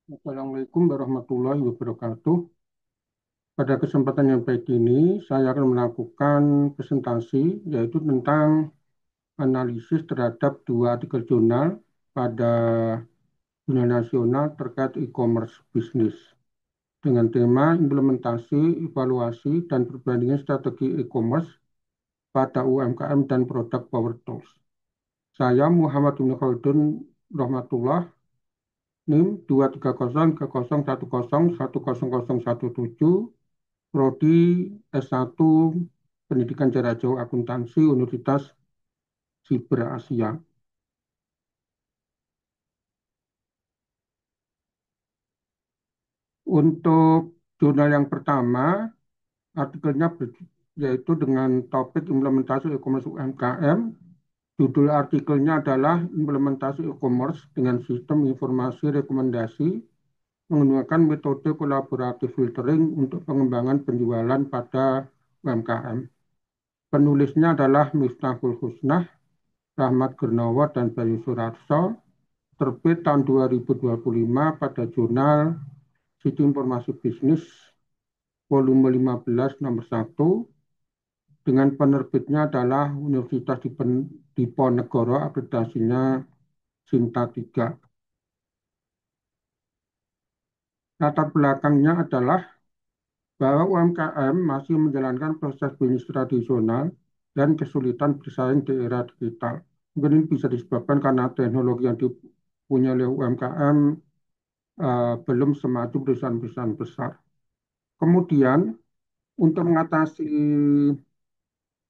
Assalamualaikum warahmatullahi wabarakatuh. Pada kesempatan yang baik ini, saya akan melakukan presentasi yaitu tentang analisis terhadap dua artikel jurnal pada jurnal nasional terkait e-commerce bisnis dengan tema implementasi, evaluasi, dan perbandingan strategi e-commerce pada UMKM dan produk Power Tools. Saya Muhammad bin Khaldun Rahmatullah, NIM 23030101017, Prodi S1 Pendidikan Jarak Jauh Akuntansi Universitas Siber Asia. Untuk jurnal yang pertama, artikelnya yaitu dengan topik implementasi e-commerce UMKM. Judul artikelnya adalah implementasi e-commerce dengan sistem informasi rekomendasi menggunakan metode kolaboratif filtering untuk pengembangan penjualan pada UMKM. Penulisnya adalah Miftahul Husnah, Rahmat Gurnowo, dan Bayu Surarso, terbit tahun 2025 pada jurnal Sistem Informasi Bisnis volume 15 nomor 1 dengan penerbitnya adalah Universitas Diponegoro, akreditasinya Sinta 3. Latar belakangnya adalah bahwa UMKM masih menjalankan proses bisnis tradisional dan kesulitan bersaing di era digital. Mungkin ini bisa disebabkan karena teknologi yang dipunyai oleh UMKM belum semaju perusahaan-perusahaan besar. Kemudian, untuk mengatasi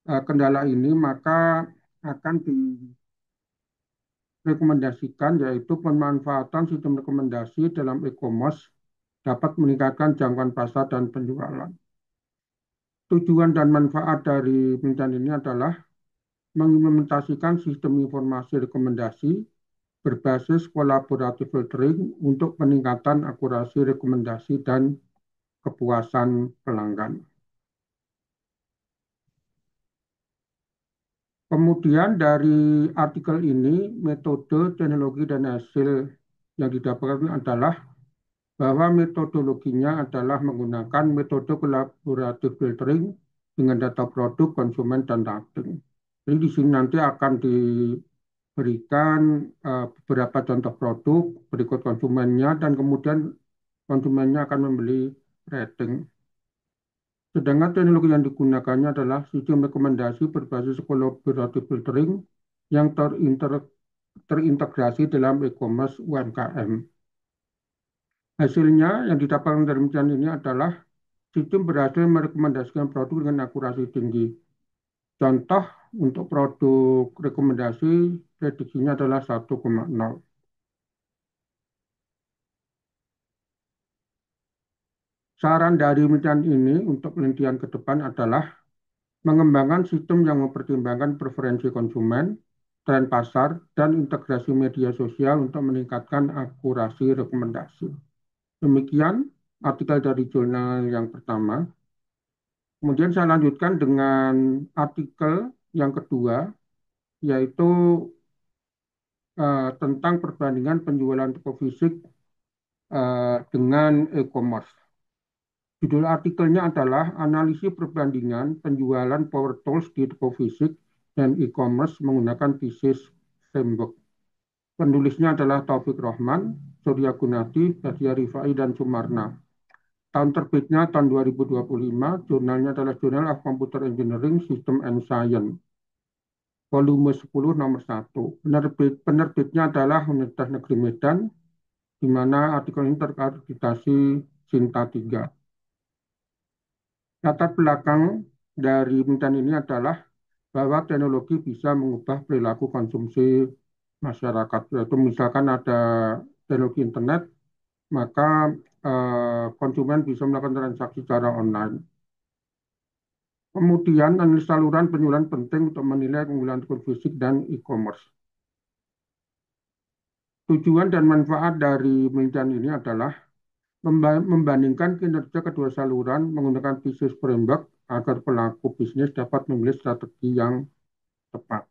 kendala ini, maka akan direkomendasikan yaitu pemanfaatan sistem rekomendasi dalam e-commerce dapat meningkatkan jangkauan pasar dan penjualan. Tujuan dan manfaat dari penelitian ini adalah mengimplementasikan sistem informasi rekomendasi berbasis kolaboratif filtering untuk peningkatan akurasi rekomendasi dan kepuasan pelanggan. Kemudian dari artikel ini, metode, teknologi, dan hasil yang didapatkan adalah bahwa metodologinya adalah menggunakan metode kolaboratif filtering dengan data produk, konsumen, dan rating. Jadi di sini nanti akan diberikan beberapa contoh produk, berikut konsumennya, dan kemudian konsumennya akan membeli rating. Sedangkan teknologi yang digunakannya adalah sistem rekomendasi berbasis collaborative filtering yang terintegrasi dalam e-commerce UMKM. Hasilnya yang didapatkan dari penelitian ini adalah sistem berhasil merekomendasikan produk dengan akurasi tinggi. Contoh untuk produk rekomendasi prediksinya adalah 1,0. Saran dari penelitian ini untuk penelitian ke depan adalah mengembangkan sistem yang mempertimbangkan preferensi konsumen, tren pasar, dan integrasi media sosial untuk meningkatkan akurasi rekomendasi. Demikian artikel dari jurnal yang pertama. Kemudian saya lanjutkan dengan artikel yang kedua, yaitu tentang perbandingan penjualan toko fisik dengan e-commerce. Judul artikelnya adalah analisis perbandingan penjualan Power Tools di toko fisik dan e-commerce menggunakan bisnis framework. Penulisnya adalah Taufik Rohman, Surya Gunadi, Badia Rifai, dan Sumarna. Tahun terbitnya tahun 2025, jurnalnya adalah Journal of Computer Engineering, System and Science, volume 10 nomor 1. Penerbitnya adalah Universitas Negeri Medan, di mana artikel ini terakreditasi Sinta 3. Latar belakang dari penelitian ini adalah bahwa teknologi bisa mengubah perilaku konsumsi masyarakat. Yaitu misalkan ada teknologi internet, maka konsumen bisa melakukan transaksi secara online. Kemudian analis saluran penjualan penting untuk menilai keunggulan toko fisik dan e-commerce. Tujuan dan manfaat dari penelitian ini adalah membandingkan kinerja kedua saluran menggunakan bisnis framework agar pelaku bisnis dapat memilih strategi yang tepat.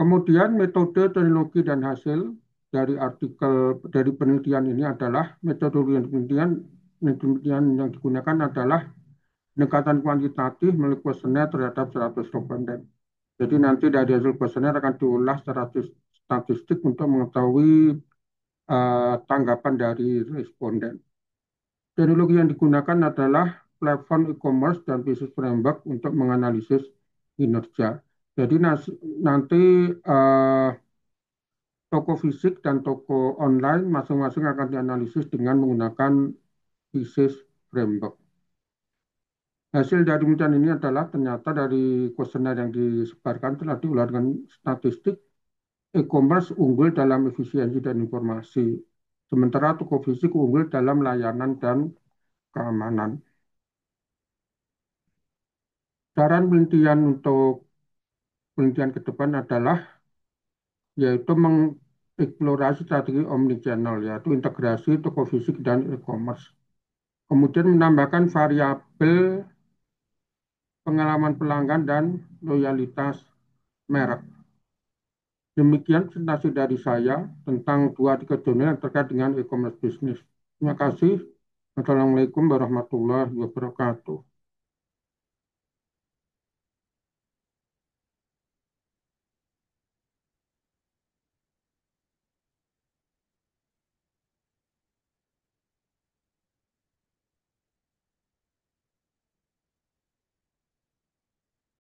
Kemudian metode, teknologi, dan hasil dari artikel dari penelitian ini adalah metodologi penelitian yang digunakan adalah pendekatan kuantitatif melalui kuesioner terhadap 100 responden. Jadi nanti dari hasil kuesioner akan diolah secara statistik untuk mengetahui tanggapan dari responden. Teknologi yang digunakan adalah platform e-commerce dan business framework untuk menganalisis kinerja. Jadi nanti toko fisik dan toko online masing-masing akan dianalisis dengan menggunakan business framework. Hasil dari penelitian ini adalah ternyata dari kuesioner yang disebarkan telah diolah dengan statistik e-commerce unggul dalam efisiensi dan informasi, sementara toko fisik unggul dalam layanan dan keamanan. Saran penelitian untuk penelitian ke depan adalah yaitu mengeksplorasi strategi omnichannel, yaitu integrasi toko fisik dan e-commerce. Kemudian menambahkan variabel pengalaman pelanggan dan loyalitas merek. Demikian presentasi dari saya tentang dua artikel jurnal yang terkait dengan e-commerce business. Terima kasih. Assalamualaikum warahmatullahi wabarakatuh.